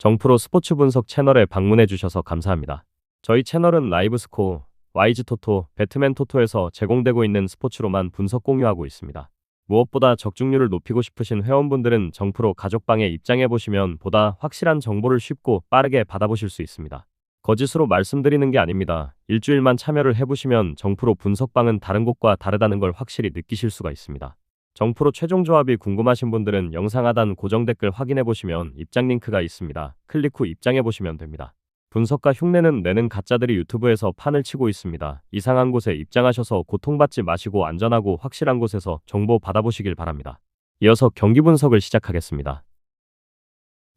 정프로 스포츠 분석 채널에 방문해 주셔서 감사합니다. 저희 채널은 라이브 스코어, YG 토토, 배트맨 토토에서 제공되고 있는 스포츠로만 분석 공유하고 있습니다. 무엇보다 적중률을 높이고 싶으신 회원분들은 정프로 가족방에 입장해 보시면 보다 확실한 정보를 쉽고 빠르게 받아보실 수 있습니다. 거짓으로 말씀드리는 게 아닙니다. 일주일만 참여를 해보시면 정프로 분석방은 다른 곳과 다르다는 걸 확실히 느끼실 수가 있습니다. 정프로 최종 조합이 궁금하신 분들은 영상 하단 고정 댓글 확인해 보시면 입장 링크가 있습니다. 클릭 후 입장해 보시면 됩니다. 분석가 흉내는 내는 가짜들이 유튜브에서 판을 치고 있습니다. 이상한 곳에 입장하셔서 고통받지 마시고 안전하고 확실한 곳에서 정보 받아보시길 바랍니다. 이어서 경기 분석을 시작하겠습니다.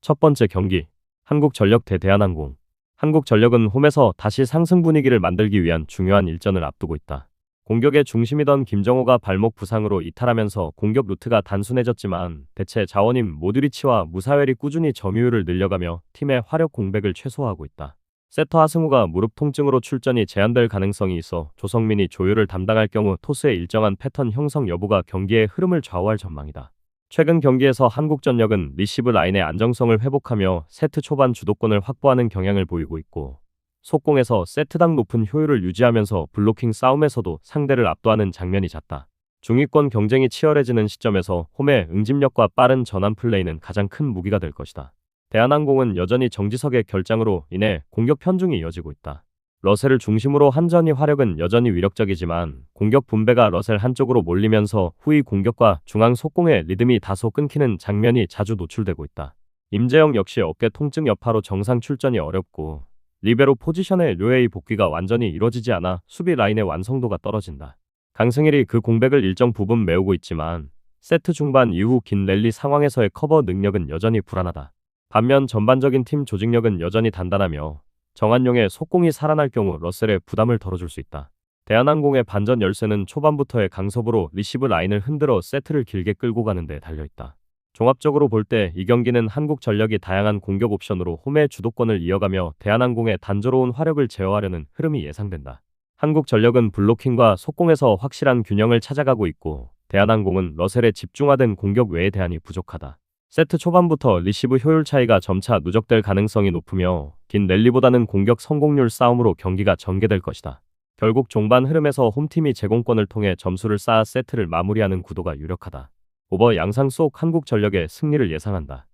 첫 번째 경기, 한국전력 대 대한항공. 한국전력은 홈에서 다시 상승 분위기를 만들기 위한 중요한 일전을 앞두고 있다. 공격의 중심이던 김정호가 발목 부상으로 이탈하면서 공격 루트가 단순해졌지만 대체 자원인 모드리치와 무사웰이 꾸준히 점유율을 늘려가며 팀의 화력 공백을 최소화하고 있다. 세터 하승우가 무릎 통증으로 출전이 제한될 가능성이 있어 조성민이 조율을 담당할 경우 토스의 일정한 패턴 형성 여부가 경기의 흐름을 좌우할 전망이다. 최근 경기에서 한국전력은 리시브 라인의 안정성을 회복하며 세트 초반 주도권을 확보하는 경향을 보이고 있고 속공에서 세트당 높은 효율을 유지하면서 블로킹 싸움에서도 상대를 압도하는 장면이 잦다. 중위권 경쟁이 치열해지는 시점에서 홈의 응집력과 빠른 전환 플레이는 가장 큰 무기가 될 것이다. 대한항공은 여전히 정지석의 결장으로 인해 공격 편중이 이어지고 있다. 러셀을 중심으로 한전이 화력은 여전히 위력적이지만 공격 분배가 러셀 한쪽으로 몰리면서 후위 공격과 중앙 속공의 리듬이 다소 끊기는 장면이 자주 노출되고 있다. 임재영 역시 어깨 통증 여파로 정상 출전이 어렵고 리베로 포지션의 류에이 복귀가 완전히 이뤄지지 않아 수비 라인의 완성도가 떨어진다. 강승일이 그 공백을 일정 부분 메우고 있지만 세트 중반 이후 긴 랠리 상황에서의 커버 능력은 여전히 불안하다. 반면 전반적인 팀 조직력은 여전히 단단하며 정한용의 속공이 살아날 경우 러셀의 부담을 덜어줄 수 있다. 대한항공의 반전 열쇠는 초반부터의 강섭으로 리시브 라인을 흔들어 세트를 길게 끌고 가는 데 달려있다. 종합적으로 볼 때 이 경기는 한국전력이 다양한 공격 옵션으로 홈의 주도권을 이어가며 대한항공의 단조로운 화력을 제어하려는 흐름이 예상된다. 한국전력은 블로킹과 속공에서 확실한 균형을 찾아가고 있고 대한항공은 러셀에 집중화된 공격 외에 대안이 부족하다. 세트 초반부터 리시브 효율 차이가 점차 누적될 가능성이 높으며 긴 랠리보다는 공격 성공률 싸움으로 경기가 전개될 것이다. 결국 종반 흐름에서 홈팀이 제공권을 통해 점수를 쌓아 세트를 마무리하는 구도가 유력하다. 오버 양상 속 한국전력의 승리를 예상한다.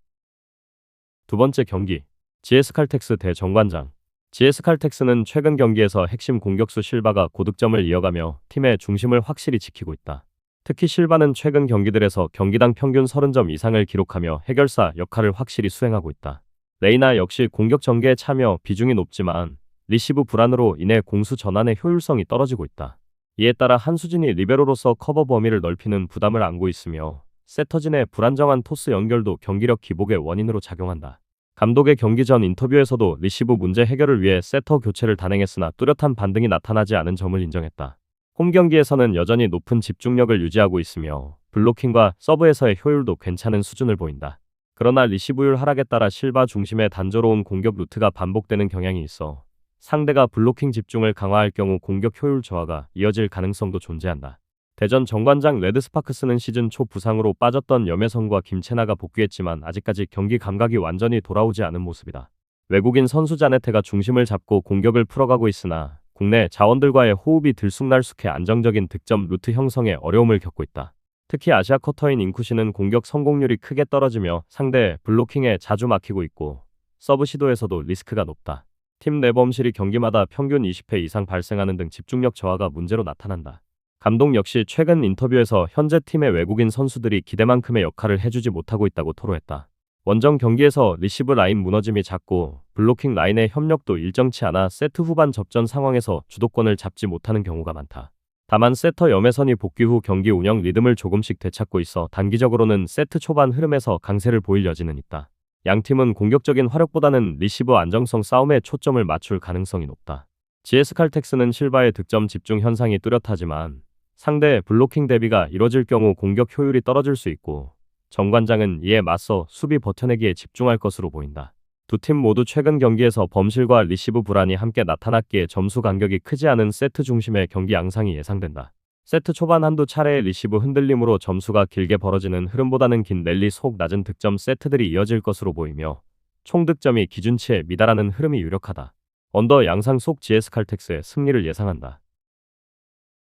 두 번째 경기, GS칼텍스 대 정관장. GS칼텍스는 최근 경기에서 핵심 공격수 실바가 고득점을 이어가며 팀의 중심을 확실히 지키고 있다. 특히 실바는 최근 경기들에서 경기당 평균 30점 이상을 기록하며 해결사 역할을 확실히 수행하고 있다. 레이나 역시 공격 전개에 참여 비중이 높지만 리시브 불안으로 인해 공수 전환의 효율성이 떨어지고 있다. 이에 따라 한수진이 리베로로서 커버 범위를 넓히는 부담을 안고 있으며 세터진의 불안정한 토스 연결도 경기력 기복의 원인으로 작용한다. 감독의 경기 전 인터뷰에서도 리시브 문제 해결을 위해 세터 교체를 단행했으나 뚜렷한 반등이 나타나지 않은 점을 인정했다. 홈 경기에서는 여전히 높은 집중력을 유지하고 있으며 블로킹과 서브에서의 효율도 괜찮은 수준을 보인다. 그러나 리시브율 하락에 따라 실바 중심의 단조로운 공격 루트가 반복되는 경향이 있어 상대가 블로킹 집중을 강화할 경우 공격 효율 저하가 이어질 가능성도 존재한다. 대전 정관장 레드스파크스는 시즌 초 부상으로 빠졌던 염혜성과 김채나가 복귀했지만 아직까지 경기 감각이 완전히 돌아오지 않은 모습이다. 외국인 선수 자네테가 중심을 잡고 공격을 풀어가고 있으나 국내 자원들과의 호흡이 들쑥날쑥해 안정적인 득점 루트 형성에 어려움을 겪고 있다. 특히 아시아 쿼터인 인쿠시는 공격 성공률이 크게 떨어지며 상대 블로킹에 자주 막히고 있고 서브 시도에서도 리스크가 높다. 팀 내 범실이 경기마다 평균 20회 이상 발생하는 등 집중력 저하가 문제로 나타난다. 감독 역시 최근 인터뷰에서 현재 팀의 외국인 선수들이 기대만큼의 역할을 해주지 못하고 있다고 토로했다. 원정 경기에서 리시브 라인 무너짐이 잦고 블로킹 라인의 협력도 일정치 않아 세트 후반 접전 상황에서 주도권을 잡지 못하는 경우가 많다. 다만 세터 염혜선이 복귀 후 경기 운영 리듬을 조금씩 되찾고 있어 단기적으로는 세트 초반 흐름에서 강세를 보일 여지는 있다. 양팀은 공격적인 화력보다는 리시브 안정성 싸움에 초점을 맞출 가능성이 높다. GS칼텍스는 실바의 득점 집중 현상이 뚜렷하지만 상대의 블로킹 대비가 이뤄질 경우 공격 효율이 떨어질 수 있고 정관장은 이에 맞서 수비 버텨내기에 집중할 것으로 보인다. 두 팀 모두 최근 경기에서 범실과 리시브 불안이 함께 나타났기에 점수 간격이 크지 않은 세트 중심의 경기 양상이 예상된다. 세트 초반 한두 차례의 리시브 흔들림으로 점수가 길게 벌어지는 흐름보다는 긴 랠리 속 낮은 득점 세트들이 이어질 것으로 보이며 총득점이 기준치에 미달하는 흐름이 유력하다. 언더 양상 속 GS 칼텍스의 승리를 예상한다.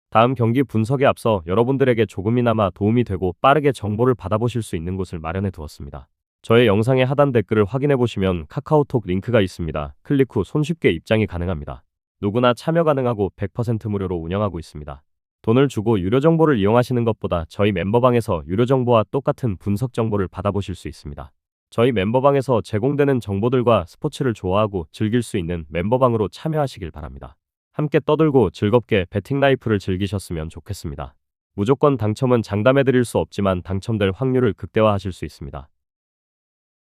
다음 경기 분석에 앞서 여러분들에게 조금이나마 도움이 되고 빠르게 정보를 받아보실 수 있는 곳을 마련해 두었습니다. 저의 영상의 하단 댓글을 확인해 보시면 카카오톡 링크가 있습니다. 클릭 후 손쉽게 입장이 가능합니다. 누구나 참여 가능하고 100% 무료로 운영하고 있습니다. 돈을 주고 유료 정보를 이용하시는 것보다 저희 멤버방에서 유료 정보와 똑같은 분석 정보를 받아보실 수 있습니다. 저희 멤버방에서 제공되는 정보들과 스포츠를 좋아하고 즐길 수 있는 멤버방으로 참여하시길 바랍니다. 함께 떠들고 즐겁게 배팅 라이프를 즐기셨으면 좋겠습니다. 무조건 당첨은 장담해드릴 수 없지만 당첨될 확률을 극대화하실 수 있습니다.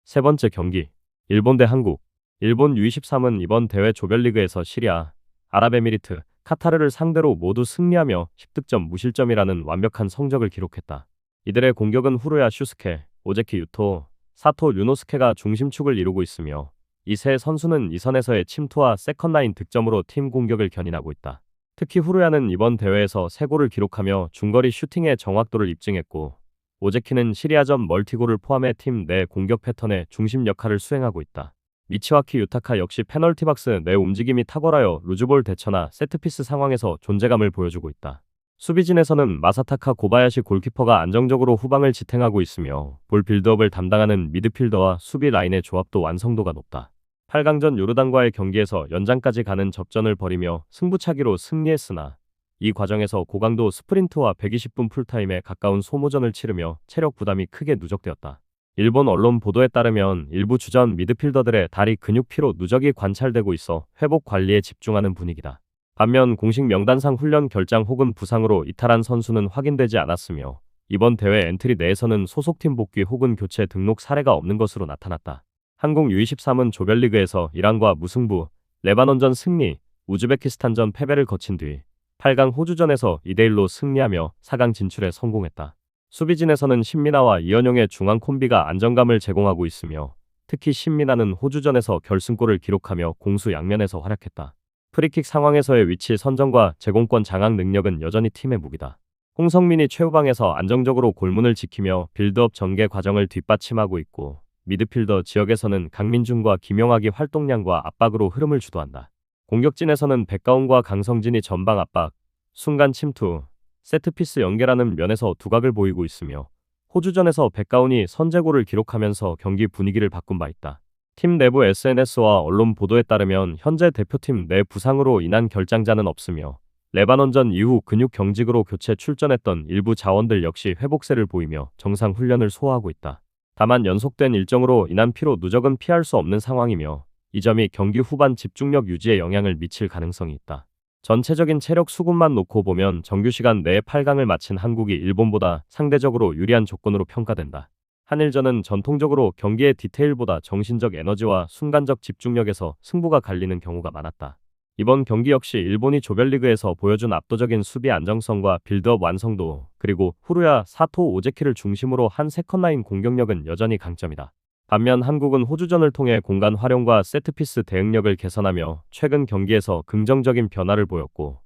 세 번째 경기, 일본 대 한국. 일본 U23은 이번 대회 조별리그에서 시리아, 아랍에미리트, 카타르를 상대로 모두 승리하며 10득점 무실점이라는 완벽한 성적을 기록했다. 이들의 공격은 후루야 슈스케, 오제키 유토, 사토 류노스케가 중심축을 이루고 있으며 이 세 선수는 이선에서의 침투와 세컨라인 득점으로 팀 공격을 견인하고 있다. 특히 후루야는 이번 대회에서 3골을 기록하며 중거리 슈팅의 정확도를 입증했고 오제키는 시리아전 멀티골을 포함해 팀 내 공격 패턴의 중심 역할을 수행하고 있다. 미치와키 유타카 역시 페널티 박스 내 움직임이 탁월하여 루즈볼 대처나 세트피스 상황에서 존재감을 보여주고 있다. 수비진에서는 마사타카 고바야시 골키퍼가 안정적으로 후방을 지탱하고 있으며 볼 빌드업을 담당하는 미드필더와 수비 라인의 조합도 완성도가 높다. 8강전 요르단과의 경기에서 연장까지 가는 접전을 벌이며 승부차기로 승리했으나 이 과정에서 고강도 스프린트와 120분 풀타임에 가까운 소모전을 치르며 체력 부담이 크게 누적되었다. 일본 언론 보도에 따르면 일부 주전 미드필더들의 다리 근육 피로 누적이 관찰되고 있어 회복 관리에 집중하는 분위기다. 반면 공식 명단상 훈련 결장 혹은 부상으로 이탈한 선수는 확인되지 않았으며 이번 대회 엔트리 내에서는 소속팀 복귀 혹은 교체 등록 사례가 없는 것으로 나타났다. 한국 U23은 조별리그에서 이란과 무승부, 레바논전 승리, 우즈베키스탄전 패배를 거친 뒤 8강 호주전에서 2대1로 승리하며 4강 진출에 성공했다. 수비진에서는 신민아와 이현용의 중앙 콤비가 안정감을 제공하고 있으며 특히 신민아는 호주전에서 결승골을 기록하며 공수 양면에서 활약했다. 프리킥 상황에서의 위치 선정과 제공권 장악 능력은 여전히 팀의 무기다. 홍성민이 최후방에서 안정적으로 골문을 지키며 빌드업 전개 과정을 뒷받침하고 있고 미드필더 지역에서는 강민준과 김용학이 활동량과 압박으로 흐름을 주도한다. 공격진에서는 백가운과 강성진이 전방 압박, 순간 침투, 세트피스 연계라는 면에서 두각을 보이고 있으며 호주전에서 백가운이 선제골을 기록하면서 경기 분위기를 바꾼 바 있다. 팀 내부 SNS와 언론 보도에 따르면 현재 대표팀 내 부상으로 인한 결장자는 없으며 레바논전 이후 근육 경직으로 교체 출전했던 일부 자원들 역시 회복세를 보이며 정상 훈련을 소화하고 있다. 다만 연속된 일정으로 인한 피로 누적은 피할 수 없는 상황이며 이 점이 경기 후반 집중력 유지에 영향을 미칠 가능성이 있다. 전체적인 체력 수급만 놓고 보면 정규 시간 내에 8강을 마친 한국이 일본보다 상대적으로 유리한 조건으로 평가된다. 한일전은 전통적으로 경기의 디테일보다 정신적 에너지와 순간적 집중력에서 승부가 갈리는 경우가 많았다. 이번 경기 역시 일본이 조별리그에서 보여준 압도적인 수비 안정성과 빌드업 완성도, 그리고 후루야, 사토, 오제키를 중심으로 한 세컨라인 공격력은 여전히 강점이다. 반면 한국은 호주전을 통해 공간 활용과 세트피스 대응력을 개선하며 최근 경기에서 긍정적인 변화를 보였고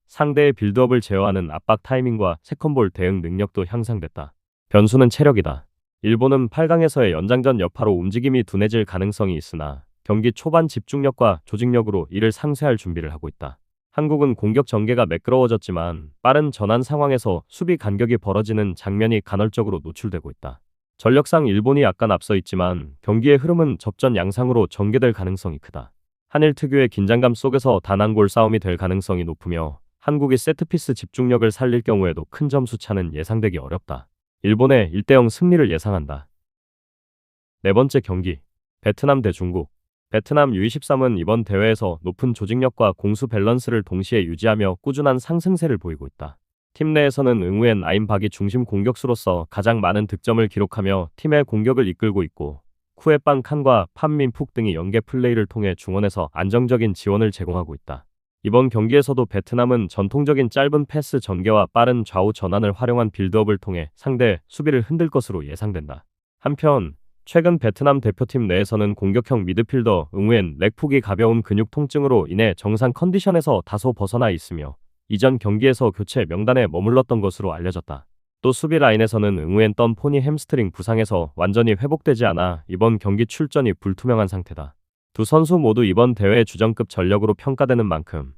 상대의 빌드업을 제어하는 압박 타이밍과 세컨볼 대응 능력도 향상됐다. 변수는 체력이다. 일본은 8강에서의 연장전 여파로 움직임이 둔해질 가능성이 있으나 경기 초반 집중력과 조직력으로 이를 상쇄할 준비를 하고 있다. 한국은 공격 전개가 매끄러워졌지만 빠른 전환 상황에서 수비 간격이 벌어지는 장면이 간헐적으로 노출되고 있다. 전력상 일본이 약간 앞서 있지만 경기의 흐름은 접전 양상으로 전개될 가능성이 크다. 한일 특유의 긴장감 속에서 단 한 골 싸움이 될 가능성이 높으며 한국이 세트피스 집중력을 살릴 경우에도 큰 점수 차는 예상되기 어렵다. 일본의 1대0 승리를 예상한다. 네 번째 경기, 베트남 대 중국. 베트남 U23은 이번 대회에서 높은 조직력과 공수 밸런스를 동시에 유지하며 꾸준한 상승세를 보이고 있다. 팀 내에서는 응우엔 아임박이 중심 공격수로서 가장 많은 득점을 기록하며 팀의 공격을 이끌고 있고 쿠에빵 칸과 판민푹 등이 연계 플레이를 통해 중원에서 안정적인 지원을 제공하고 있다. 이번 경기에서도 베트남은 전통적인 짧은 패스 전개와 빠른 좌우 전환을 활용한 빌드업을 통해 상대 수비를 흔들 것으로 예상된다. 한편 최근 베트남 대표팀 내에서는 공격형 미드필더 응우엔 렉폭이 가벼운 근육 통증으로 인해 정상 컨디션에서 다소 벗어나 있으며 이전 경기에서 교체 명단에 머물렀던 것으로 알려졌다. 또 수비 라인에서는 응우엔 떤 폰이 햄스트링 부상에서 완전히 회복되지 않아 이번 경기 출전이 불투명한 상태다. 두 선수 모두 이번 대회 주전급 전력으로 평가되는 만큼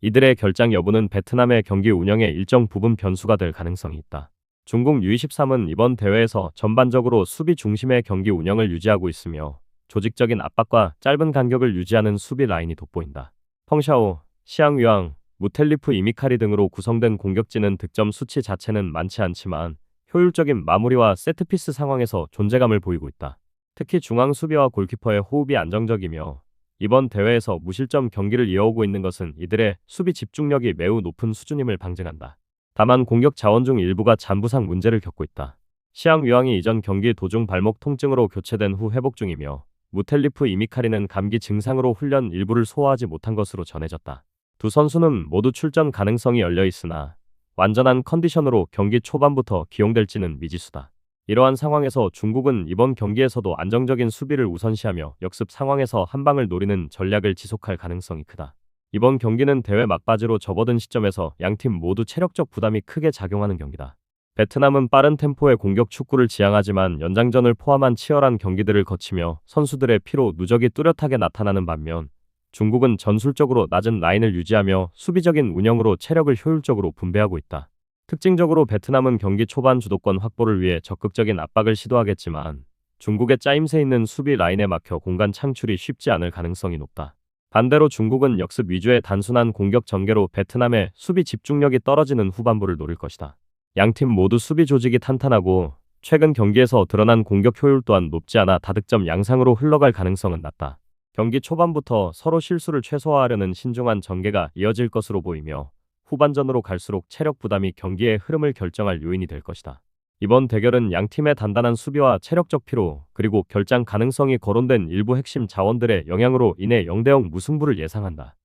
이들의 결장 여부는 베트남의 경기 운영에 일정 부분 변수가 될 가능성이 있다. 중국 U23은 이번 대회에서 전반적으로 수비 중심의 경기 운영을 유지하고 있으며 조직적인 압박과 짧은 간격을 유지하는 수비 라인이 돋보인다. 펑샤오, 시앙유앙, 무텔리프 이미카리 등으로 구성된 공격진은 득점 수치 자체는 많지 않지만 효율적인 마무리와 세트피스 상황에서 존재감을 보이고 있다. 특히 중앙 수비와 골키퍼의 호흡이 안정적이며 이번 대회에서 무실점 경기를 이어오고 있는 것은 이들의 수비 집중력이 매우 높은 수준임을 방증한다. 다만 공격 자원 중 일부가 잔부상 문제를 겪고 있다. 시앙유앙이 이전 경기 도중 발목 통증으로 교체된 후 회복 중이며 무텔리프 이미카리는 감기 증상으로 훈련 일부를 소화하지 못한 것으로 전해졌다. 두 선수는 모두 출전 가능성이 열려 있으나 완전한 컨디션으로 경기 초반부터 기용될지는 미지수다. 이러한 상황에서 중국은 이번 경기에서도 안정적인 수비를 우선시하며 역습 상황에서 한 방을 노리는 전략을 지속할 가능성이 크다. 이번 경기는 대회 막바지로 접어든 시점에서 양팀 모두 체력적 부담이 크게 작용하는 경기다. 베트남은 빠른 템포의 공격 축구를 지향하지만 연장전을 포함한 치열한 경기들을 거치며 선수들의 피로 누적이 뚜렷하게 나타나는 반면 중국은 전술적으로 낮은 라인을 유지하며 수비적인 운영으로 체력을 효율적으로 분배하고 있다. 특징적으로 베트남은 경기 초반 주도권 확보를 위해 적극적인 압박을 시도하겠지만 중국의 짜임새 있는 수비 라인에 막혀 공간 창출이 쉽지 않을 가능성이 높다. 반대로 중국은 역습 위주의 단순한 공격 전개로 베트남의 수비 집중력이 떨어지는 후반부를 노릴 것이다. 양팀 모두 수비 조직이 탄탄하고 최근 경기에서 드러난 공격 효율 또한 높지 않아 다득점 양상으로 흘러갈 가능성은 낮다. 경기 초반부터 서로 실수를 최소화하려는 신중한 전개가 이어질 것으로 보이며 후반전으로 갈수록 체력 부담이 경기의 흐름을 결정할 요인이 될 것이다. 이번 대결은 양팀의 단단한 수비와 체력적 피로 그리고 결장 가능성이 거론된 일부 핵심 자원들의 영향으로 인해 0대0 무승부를 예상한다.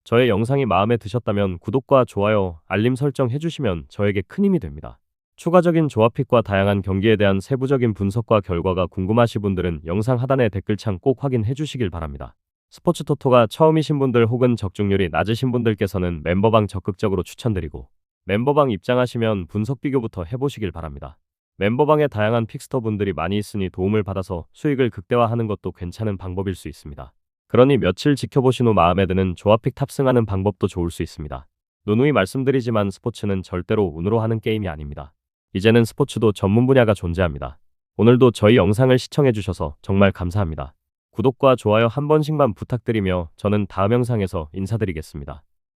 저의 영상이 마음에 드셨다면 구독과 좋아요, 알림 설정 해주시면 저에게 큰 힘이 됩니다. 추가적인 조합픽과 다양한 경기에 대한 세부적인 분석과 결과가 궁금하신 분들은 영상 하단의 댓글창 꼭 확인해 주시길 바랍니다. 스포츠토토가 처음이신 분들 혹은 적중률이 낮으신 분들께서는 멤버방 적극적으로 추천드리고 멤버방 입장하시면 분석 비교부터 해보시길 바랍니다. 멤버방에 다양한 픽스터 분들이 많이 있으니 도움을 받아서 수익을 극대화하는 것도 괜찮은 방법일 수 있습니다. 그러니 며칠 지켜보신 후 마음에 드는 조합픽 탑승하는 방법도 좋을 수 있습니다. 누누이 말씀드리지만 스포츠는 절대로 운으로 하는 게임이 아닙니다. 이제는 스포츠도 전문 분야가 존재합니다. 오늘도 저희 영상을 시청해주셔서 정말 감사합니다. 구독과 좋아요 한 번씩만 부탁드리며 저는 다음 영상에서 인사드리겠습니다.